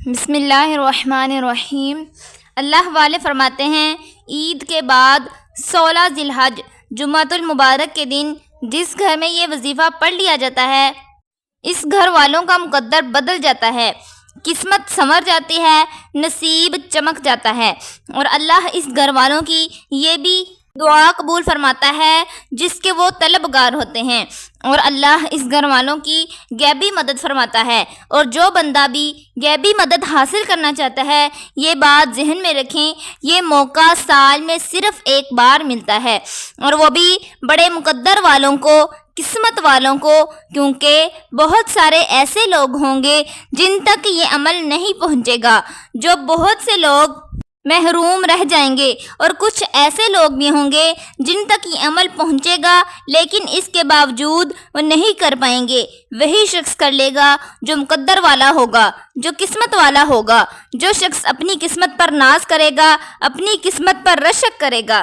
بسم اللہ الرحمن الرحیم۔ اللہ والے فرماتے ہیں، عید کے بعد 16 ذی الحج جمعۃ المبارک کے دن جس گھر میں یہ وظیفہ پڑھ لیا جاتا ہے، اس گھر والوں کا مقدر بدل جاتا ہے، قسمت سنور جاتی ہے، نصیب چمک جاتا ہے، اور اللہ اس گھر والوں کی یہ بھی دعا قبول فرماتا ہے جس کے وہ طلبگار ہوتے ہیں، اور اللہ اس گھر والوں کی غیبی مدد فرماتا ہے۔ اور جو بندہ بھی غیبی مدد حاصل کرنا چاہتا ہے، یہ بات ذہن میں رکھیں، یہ موقع سال میں صرف ایک بار ملتا ہے، اور وہ بھی بڑے مقدر والوں کو، قسمت والوں کو، کیونکہ بہت سارے ایسے لوگ ہوں گے جن تک یہ عمل نہیں پہنچے گا، جو بہت سے لوگ محروم رہ جائیں گے، اور کچھ ایسے لوگ بھی ہوں گے جن تک یہ عمل پہنچے گا لیکن اس کے باوجود وہ نہیں کر پائیں گے۔ وہی شخص کر لے گا جو مقدر والا ہوگا، جو قسمت والا ہوگا، جو شخص اپنی قسمت پر ناز کرے گا، اپنی قسمت پر رشک کرے گا۔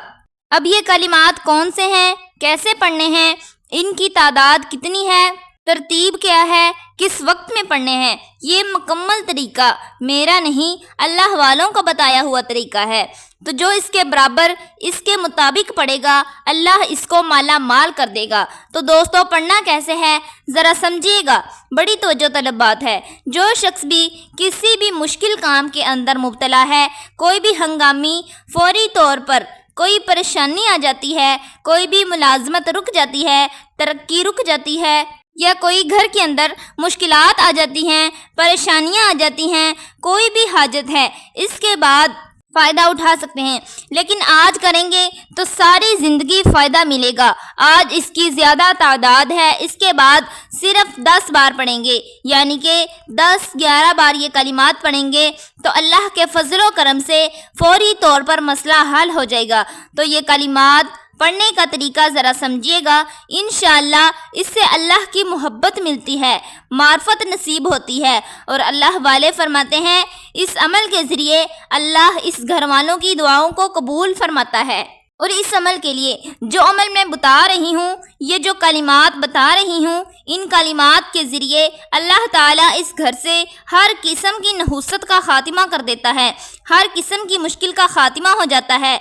اب یہ کلمات کون سے ہیں، کیسے پڑھنے ہیں، ان کی تعداد کتنی ہے، ترتیب کیا ہے، کس وقت میں پڑھنے ہیں، یہ مکمل طریقہ میرا نہیں، اللہ والوں کا بتایا ہوا طریقہ ہے۔ تو جو اس کے برابر، اس کے مطابق پڑھے گا، اللہ اس کو مالا مال کر دے گا۔ تو دوستو، پڑھنا کیسے ہے ذرا سمجھیے گا، بڑی توجہ طلب بات ہے۔ جو شخص بھی کسی بھی مشکل کام کے اندر مبتلا ہے، کوئی بھی ہنگامی فوری طور پر کوئی پریشانی آ جاتی ہے، کوئی بھی ملازمت رک جاتی ہے، ترقی رک جاتی ہے، یا کوئی گھر کے اندر مشکلات آ جاتی ہیں، پریشانیاں آ جاتی ہیں، کوئی بھی حاجت ہے، اس کے بعد فائدہ اٹھا سکتے ہیں، لیکن آج کریں گے تو ساری زندگی فائدہ ملے گا۔ آج اس کی زیادہ تعداد ہے، اس کے بعد صرف 10 بار پڑھیں گے، یعنی کہ 10-11 بار یہ کلمات پڑھیں گے تو اللہ کے فضل و کرم سے فوری طور پر مسئلہ حل ہو جائے گا۔ تو یہ کلمات پڑھنے کا طریقہ ذرا سمجھیے گا، انشاءاللہ اس سے اللہ کی محبت ملتی ہے، معرفت نصیب ہوتی ہے، اور اللہ والے فرماتے ہیں اس عمل کے ذریعے اللہ اس گھر والوں کی دعاؤں کو قبول فرماتا ہے۔ اور اس عمل کے لیے جو عمل میں بتا رہی ہوں، یہ جو کلمات بتا رہی ہوں، ان کلمات کے ذریعے اللہ تعالیٰ اس گھر سے ہر قسم کی نحوست کا خاتمہ کر دیتا ہے، ہر قسم کی مشکل کا خاتمہ ہو جاتا ہے،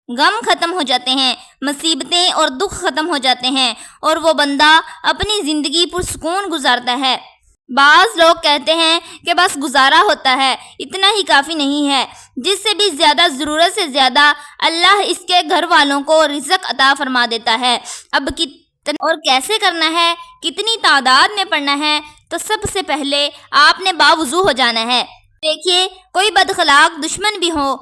غم ختم ہو جاتے ہیں، مصیبتیں اور دکھ ختم ہو جاتے ہیں، اور وہ بندہ اپنی زندگی پرسکون گزارتا ہے۔ بعض لوگ کہتے ہیں کہ بس گزارا ہوتا ہے، اتنا ہی کافی نہیں ہے، جس سے بھی زیادہ، ضرورت سے زیادہ اللہ اس کے گھر والوں کو رزق عطا فرما دیتا ہے۔ اب اور کیسے کرنا ہے، کتنی تعداد میں پڑھنا ہے، تو سب سے پہلے آپ نے باوضو ہو جانا ہے۔ دیکھیے، کوئی بدخلاق دشمن بھی ہو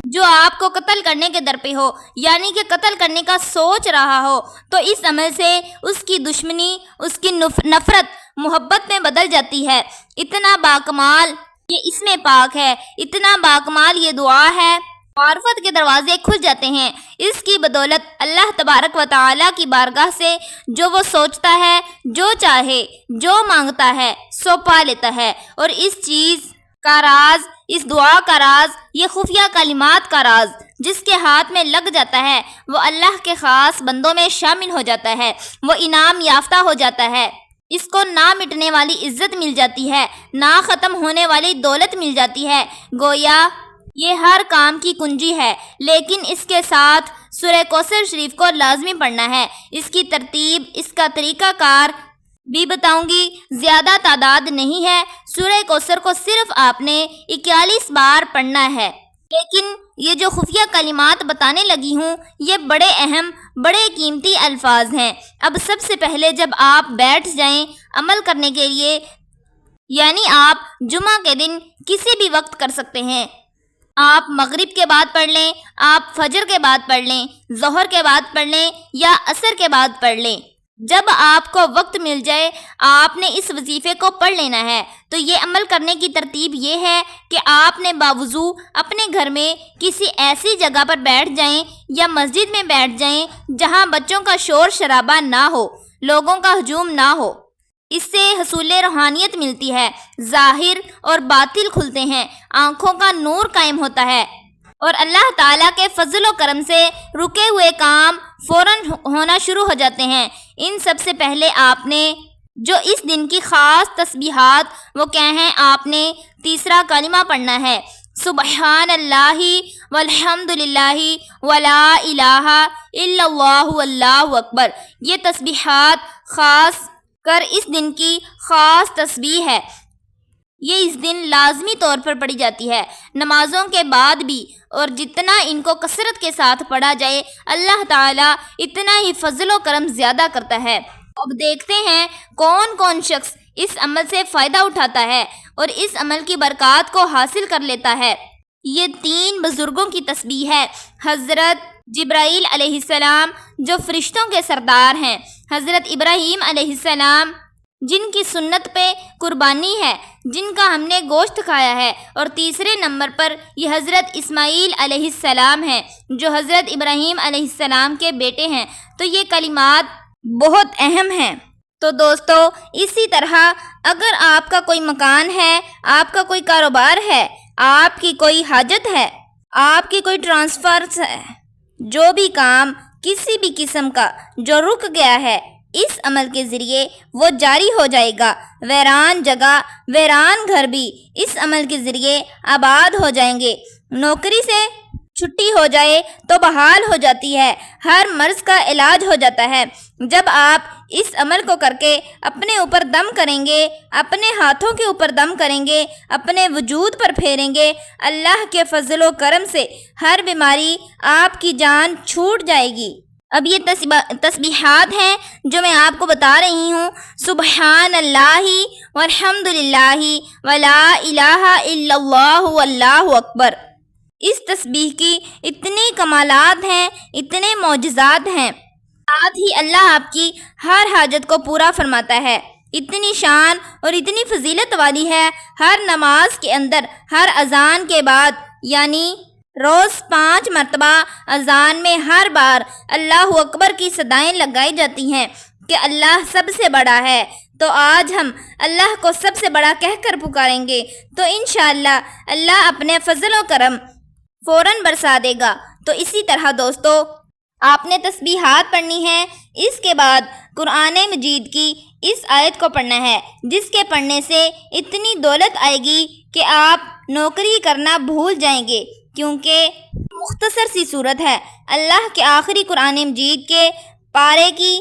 جو آپ کو قتل کرنے کے در پہ ہو، یعنی کہ قتل کرنے کا سوچ رہا ہو، تو اس عمل سے اس کی دشمنی، اس کی نفرت محبت میں بدل جاتی ہے۔ اتنا باکمال یہ اس میں پاک ہے، اتنا باکمال یہ دعا ہے، معرفت کے دروازے کھل جاتے ہیں۔ اس کی بدولت اللہ تبارک و تعالیٰ کی بارگاہ سے جو وہ سوچتا ہے، جو چاہے، جو مانگتا ہے، سو پا لیتا ہے۔ اور اس چیز کا راز، اس دعا کا راز، یہ خفیہ کلمات کا راز جس کے ہاتھ میں لگ جاتا ہے، وہ اللہ کے خاص بندوں میں شامل ہو جاتا ہے، وہ انعام یافتہ ہو جاتا ہے، اس کو نہ مٹنے والی عزت مل جاتی ہے، نہ ختم ہونے والی دولت مل جاتی ہے۔ گویا یہ ہر کام کی کنجی ہے، لیکن اس کے ساتھ سورہ کوثر شریف کو لازمی پڑھنا ہے۔ اس کی ترتیب، اس کا طریقہ کار بھی بتاؤں گی، زیادہ تعداد نہیں ہے۔ سورہ کوثر کو صرف آپ نے 41 بار پڑھنا ہے، لیکن یہ جو خفیہ کلمات بتانے لگی ہوں، یہ بڑے اہم، بڑے قیمتی الفاظ ہیں۔ اب سب سے پہلے جب آپ بیٹھ جائیں عمل کرنے کے لیے، یعنی آپ جمعہ کے دن کسی بھی وقت کر سکتے ہیں، آپ مغرب کے بعد پڑھ لیں، آپ فجر کے بعد پڑھ لیں، ظہر کے بعد پڑھ لیں، یا عصر کے بعد پڑھ لیں، جب آپ کو وقت مل جائے آپ نے اس وظیفے کو پڑھ لینا ہے۔ تو یہ عمل کرنے کی ترتیب یہ ہے کہ آپ نے باوضو اپنے گھر میں کسی ایسی جگہ پر بیٹھ جائیں یا مسجد میں بیٹھ جائیں جہاں بچوں کا شور شرابہ نہ ہو، لوگوں کا ہجوم نہ ہو۔ اس سے حصول روحانیت ملتی ہے، ظاہر اور باطن کھلتے ہیں، آنکھوں کا نور قائم ہوتا ہے، اور اللہ تعالیٰ کے فضل و کرم سے رکے ہوئے کام فوراً ہونا شروع ہو جاتے ہیں۔ ان سب سے پہلے آپ نے جو اس دن کی خاص تسبیحات وہ کیا ہیں؟ آپ نے تیسرا کلمہ پڑھنا ہے، سبحان اللہ والحمد للہ ولا الہ الا اللہ واللہ اکبر۔ یہ تسبیحات خاص کر اس دن کی خاص تسبیح ہے، یہ اس دن لازمی طور پر پڑھی جاتی ہے، نمازوں کے بعد بھی، اور جتنا ان کو کثرت کے ساتھ پڑھا جائے اللہ تعالیٰ اتنا ہی فضل و کرم زیادہ کرتا ہے۔ اب دیکھتے ہیں کون کون شخص اس عمل سے فائدہ اٹھاتا ہے اور اس عمل کی برکات کو حاصل کر لیتا ہے۔ یہ 3 بزرگوں کی تسبیح ہے، حضرت جبرائیل علیہ السلام جو فرشتوں کے سردار ہیں، حضرت ابراہیم علیہ السلام جن کی سنت پہ قربانی ہے، جن کا ہم نے گوشت کھایا ہے، اور تیسرے نمبر پر یہ حضرت اسماعیل علیہ السلام ہیں جو حضرت ابراہیم علیہ السلام کے بیٹے ہیں۔ تو یہ کلمات بہت اہم ہیں۔ تو دوستو اسی طرح اگر آپ کا کوئی مکان ہے، آپ کا کوئی کاروبار ہے، آپ کی کوئی حاجت ہے، آپ کی کوئی ٹرانسفر ہے، جو بھی کام کسی بھی قسم کا جو رک گیا ہے، اس عمل کے ذریعے وہ جاری ہو جائے گا۔ ویران جگہ، ویران گھر بھی اس عمل کے ذریعے آباد ہو جائیں گے۔ نوکری سے چھٹی ہو جائے تو بحال ہو جاتی ہے، ہر مرض کا علاج ہو جاتا ہے۔ جب آپ اس عمل کو کر کے اپنے اوپر دم کریں گے، اپنے ہاتھوں کے اوپر دم کریں گے، اپنے وجود پر پھیریں گے، اللہ کے فضل و کرم سے ہر بیماری آپ کی جان چھوٹ جائے گی۔ اب یہ تسبیحات ہیں جو میں آپ کو بتا رہی ہوں، سبحان اللہ والحمد للہ ولا الہ الا اللہ واللہ اکبر۔ اس تسبیح کی اتنے کمالات ہیں، اتنے معجزات ہیں، ساتھ ہی اللہ آپ کی ہر حاجت کو پورا فرماتا ہے۔ اتنی شان اور اتنی فضیلت والی ہے، ہر نماز کے اندر، ہر اذان کے بعد، یعنی روز 5 مرتبہ اذان میں ہر بار اللہ اکبر کی صدائیں لگائی جاتی ہیں کہ اللہ سب سے بڑا ہے۔ تو آج ہم اللہ کو سب سے بڑا کہہ کر پکاریں گے تو انشاءاللہ اللہ اپنے فضل و کرم فوراً برسا دے گا۔ تو اسی طرح دوستو آپ نے تسبیحات پڑھنی ہے، اس کے بعد قرآن مجید کی اس آیت کو پڑھنا ہے جس کے پڑھنے سے اتنی دولت آئے گی کہ آپ نوکری کرنا بھول جائیں گے، کیونکہ مختصر سی صورت ہے۔ اللہ کے آخری قرآن مجید کے پارے کی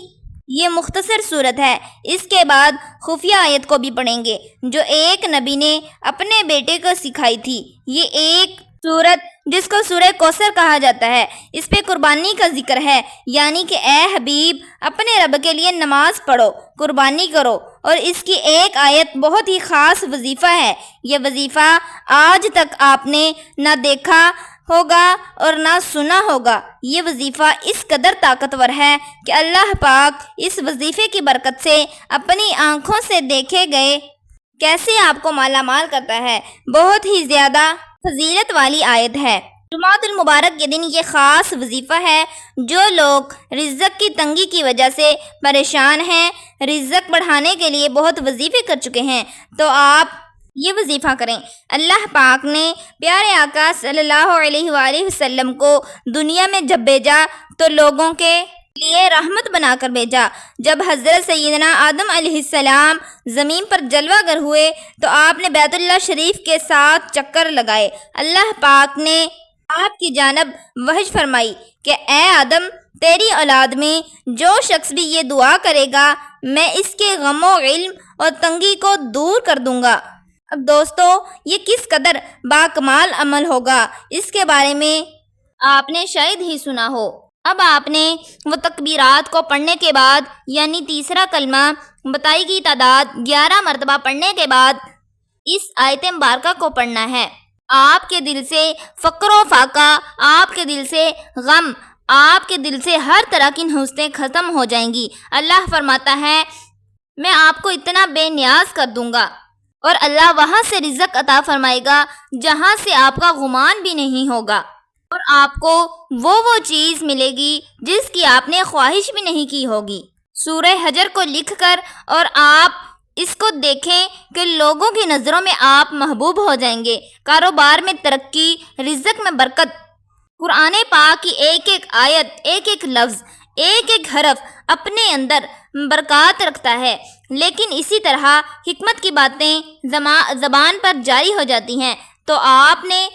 یہ مختصر صورت ہے۔ اس کے بعد خفیہ آیت کو بھی پڑھیں گے جو ایک نبی نے اپنے بیٹے کو سکھائی تھی۔ یہ ایک سورت جس کو سورہ کوثر کہا جاتا ہے، اس پہ قربانی کا ذکر ہے، یعنی کہ اے حبیب اپنے رب کے لیے نماز پڑھو، قربانی کرو، اور اس کی ایک آیت بہت ہی خاص وظیفہ ہے۔ یہ وظیفہ آج تک آپ نے نہ دیکھا ہوگا اور نہ سنا ہوگا۔ یہ وظیفہ اس قدر طاقتور ہے کہ اللہ پاک اس وظیفے کی برکت سے اپنی آنکھوں سے دیکھے گئے کیسے آپ کو مالا مال کرتا ہے۔ بہت ہی زیادہ فضیلت والی آیت ہے۔ جمعۃ المبارک کے دن یہ خاص وظیفہ ہے۔ جو لوگ رزق کی تنگی کی وجہ سے پریشان ہیں، رزق بڑھانے کے لیے بہت وظیفے کر چکے ہیں، تو آپ یہ وظیفہ کریں۔ اللہ پاک نے پیارے آقا صلی اللہ علیہ وآلہ وسلم کو دنیا میں جب بھیجا تو لوگوں کے لیے رحمت بنا کر بھیجا۔ جب حضرت سیدنا آدم علیہ السلام زمین پر جلوہ گر ہوئے تو آپ نے بیت اللہ شریف کے ساتھ چکر لگائے۔ اللہ پاک نے آپ کی جانب وحی فرمائی کہ اے آدم، تیری اولاد میں جو شخص بھی یہ دعا کرے گا میں اس کے غم و علم اور تنگی کو دور کر دوں گا۔ اب دوستو یہ کس قدر باکمال عمل ہوگا اس کے بارے میں آپ نے شاید ہی سنا ہو۔ اب آپ نے وہ تکبیرات کو پڑھنے کے بعد، یعنی تیسرا کلمہ بتائی گئی تعداد 11 مرتبہ پڑھنے کے بعد اس آیت مبارکہ کو پڑھنا ہے۔ آپ کے دل سے فقر و فاقہ، آپ کے دل سے غم، آپ کے دل سے ہر طرح کی نحوستیں ختم ہو جائیں گی۔ اللہ فرماتا ہے میں آپ کو اتنا بے نیاز کر دوں گا، اور اللہ وہاں سے رزق عطا فرمائے گا جہاں سے آپ کا گمان بھی نہیں ہوگا، اور آپ کو وہ چیز ملے گی جس کی آپ نے خواہش بھی نہیں کی ہوگی۔ سورہ حجر کو لکھ کر اور آپ اس کو دیکھیں کہ لوگوں کی نظروں میں آپ محبوب ہو جائیں گے، کاروبار میں ترقی، رزق میں برکت۔ قرآن پاک کی ایک ایک آیت، ایک ایک لفظ، ایک ایک حرف اپنے اندر برکات رکھتا ہے۔ لیکن اسی طرح حکمت کی باتیں زبان پر جاری ہو جاتی ہیں، تو آپ نے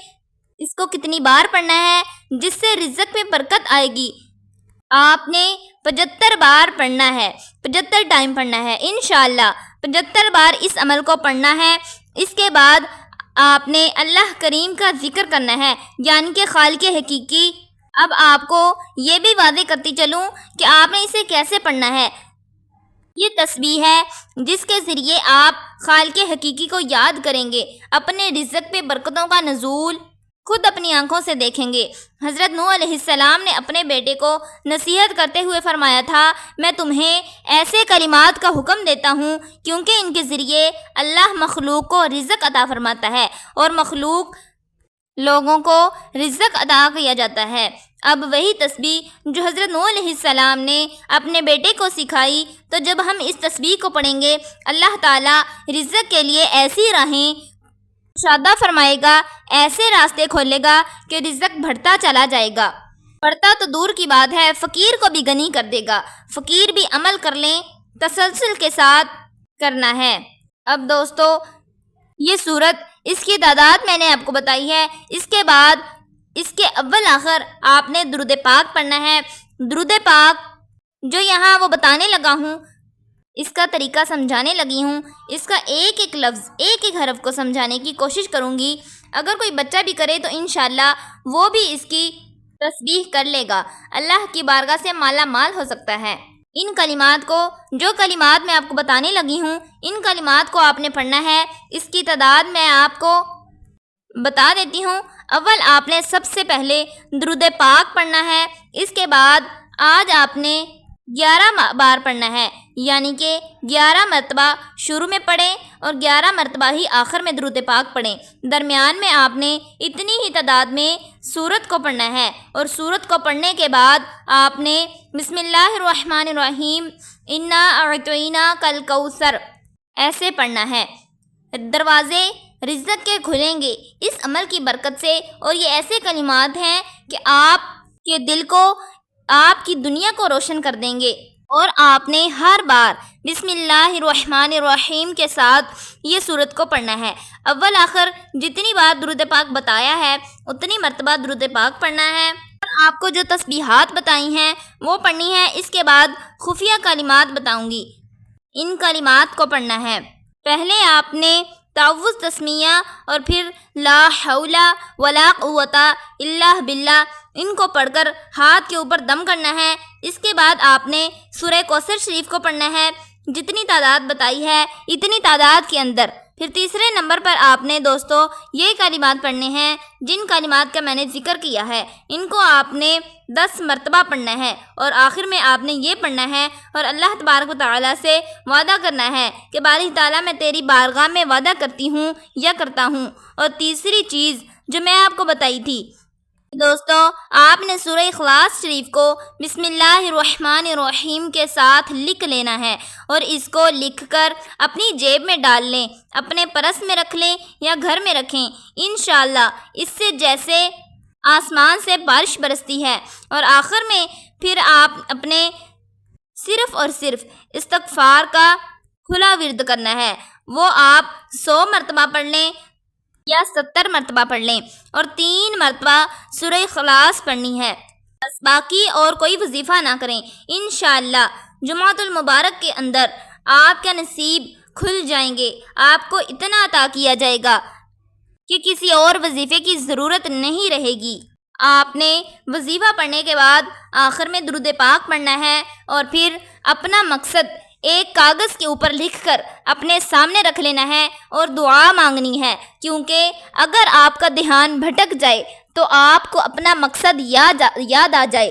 اس کو کتنی بار پڑھنا ہے جس سے رزق میں برکت آئے گی؟ آپ نے 75 بار پڑھنا ہے، 75 ٹائم پڑھنا ہے انشاءاللہ، 75 بار اس عمل کو پڑھنا ہے۔ اس کے بعد آپ نے اللہ کریم کا ذکر کرنا ہے، یعنی کہ خالق حقیقی۔ اب آپ کو یہ بھی واضح کرتی چلوں کہ آپ نے اسے کیسے پڑھنا ہے۔ یہ تسبیح ہے جس کے ذریعے آپ خالق حقیقی کو یاد کریں گے، اپنے رزق پہ برکتوں کا نزول خود اپنی آنکھوں سے دیکھیں گے۔ حضرت نوح علیہ السلام نے اپنے بیٹے کو نصیحت کرتے ہوئے فرمایا تھا، میں تمہیں ایسے کلمات کا حکم دیتا ہوں کیونکہ ان کے ذریعے اللہ مخلوق کو رزق عطا فرماتا ہے اور مخلوق لوگوں کو رزق عطا کیا جاتا ہے۔ اب وہی تسبیح جو حضرت نوح علیہ السلام نے اپنے بیٹے کو سکھائی، تو جب ہم اس تسبیح کو پڑھیں گے اللہ تعالیٰ رزق کے لیے ایسی راہیں کشادہ فرمائے گا، ایسے راستے کھولے گا کہ رزق بڑھتا چلا جائے گا۔ بڑھتا تو دور کی بات ہے، فقیر کو بھی غنی کر دے گا۔ فقیر بھی عمل کر لیں، تسلسل کے ساتھ کرنا ہے۔ اب دوستو، یہ سورت، اس کی تعداد میں نے آپ کو بتائی ہے۔ اس کے بعد اس کے اول آخر آپ نے درود پاک پڑھنا ہے۔ درود پاک جو یہاں وہ بتانے لگا ہوں، اس کا طریقہ سمجھانے لگی ہوں، اس کا ایک ایک لفظ، ایک ایک حرف کو سمجھانے کی کوشش کروں گی۔ اگر کوئی بچہ بھی کرے تو انشاءاللہ وہ بھی اس کی تسبیح کر لے گا، اللہ کی بارگاہ سے مالا مال ہو سکتا ہے۔ ان کلمات کو، جو کلمات میں آپ کو بتانے لگی ہوں، ان کلمات کو آپ نے پڑھنا ہے۔ اس کی تعداد میں آپ کو بتا دیتی ہوں۔ اول آپ نے سب سے پہلے درود پاک پڑھنا ہے۔ اس کے بعد آج آپ نے 11 بار پڑھنا ہے، یعنی کہ 11 مرتبہ شروع میں پڑھیں اور 11 مرتبہ ہی آخر میں درود پاک پڑھیں۔ درمیان میں آپ نے اتنی ہی تعداد میں سورت کو پڑھنا ہے، اور سورت کو پڑھنے کے بعد آپ نے بسم اللہ الرحمن الرحیم انا اعطیناک الکوثر ایسے پڑھنا ہے۔ دروازے رزق کے کھلیں گے اس عمل کی برکت سے، اور یہ ایسے کلمات ہیں کہ آپ کے دل کو، آپ کی دنیا کو روشن کر دیں گے۔ اور آپ نے ہر بار بسم اللہ الرحمن الرحیم کے ساتھ یہ سورت کو پڑھنا ہے۔ اول آخر جتنی بار درود پاک بتایا ہے اتنی مرتبہ درود پاک پڑھنا ہے، اور آپ کو جو تسبیحات بتائی ہیں وہ پڑھنی ہے۔ اس کے بعد خفیہ کلمات بتاؤں گی، ان کلمات کو پڑھنا ہے۔ پہلے آپ نے تعوذ تسمیہ اور پھر لا حول ولا قوت الا باللہ، ان کو پڑھ کر ہاتھ کے اوپر دم کرنا ہے۔ اس کے بعد آپ نے سورہ کوثر شریف کو پڑھنا ہے، جتنی تعداد بتائی ہے اتنی تعداد کے اندر۔ پھر تیسرے نمبر پر آپ نے دوستو یہ کلمات پڑھنے ہیں جن کلمات کا میں نے ذکر کیا ہے، ان کو آپ نے 10 مرتبہ پڑھنا ہے، اور آخر میں آپ نے یہ پڑھنا ہے اور اللہ تبارک و تعالیٰ سے وعدہ کرنا ہے کہ باری تعالیٰ میں تیری بارگاہ میں وعدہ کرتی ہوں یا کرتا ہوں۔ اور تیسری چیز جو میں آپ کو بتائی تھی دوستو، آپ نے سورہ اخلاص شریف کو بسم اللہ الرحمن الرحیم کے ساتھ لکھ لینا ہے، اور اس کو لکھ کر اپنی جیب میں ڈال لیں، اپنے پرس میں رکھ لیں یا گھر میں رکھیں۔ انشاءاللہ اس سے جیسے آسمان سے بارش برستی ہے۔ اور آخر میں پھر آپ اپنے صرف اور صرف استغفار کا کھلا ورد کرنا ہے، وہ آپ 100 مرتبہ پڑھ لیں یا 70 مرتبہ پڑھ لیں، اور 3 مرتبہ سورہ اخلاص پڑھنی ہے، بس باقی اور کوئی وظیفہ نہ کریں۔ انشاءاللہ جمعۃ المبارک کے اندر آپ کا نصیب کھل جائیں گے، آپ کو اتنا عطا کیا جائے گا کہ کسی اور وظیفے کی ضرورت نہیں رہے گی۔ آپ نے وظیفہ پڑھنے کے بعد آخر میں درود پاک پڑھنا ہے، اور پھر اپنا مقصد ایک کاغذ کے اوپر لکھ کر اپنے سامنے رکھ لینا ہے اور دعا مانگنی ہے، کیونکہ اگر آپ کا دھیان بھٹک جائے تو آپ کو اپنا مقصد یاد آ جائے۔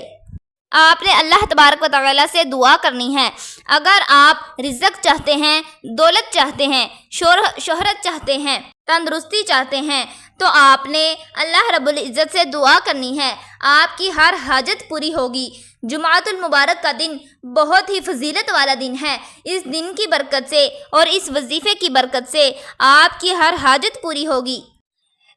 آپ نے اللہ تبارک و تعالیٰ سے دعا کرنی ہے۔ اگر آپ رزق چاہتے ہیں، دولت چاہتے ہیں، شہرت چاہتے ہیں، تندرستی چاہتے ہیں، تو آپ نے اللہ رب العزت سے دعا کرنی ہے، آپ کی ہر حاجت پوری ہوگی۔ جمعۃ المبارک کا دن بہت ہی فضیلت والا دن ہے، اس دن کی برکت سے اور اس وظیفے کی برکت سے آپ کی ہر حاجت پوری ہوگی۔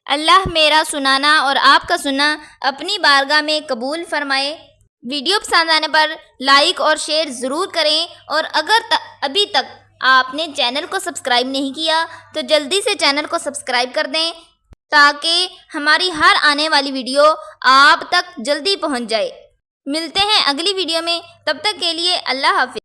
اللہ میرا سنانا اور آپ کا سننا اپنی بارگاہ میں قبول فرمائے۔ ویڈیو پسند آنے پر لائک اور شیئر ضرور کریں، اور اگر ابھی تک آپ نے چینل کو سبسکرائب نہیں کیا تو جلدی سے چینل کو سبسکرائب کر دیں تاکہ ہماری ہر آنے والی ویڈیو آپ تک جلدی پہنچ جائے۔ ملتے ہیں اگلی ویڈیو میں، تب تک کے لیے اللہ حافظ۔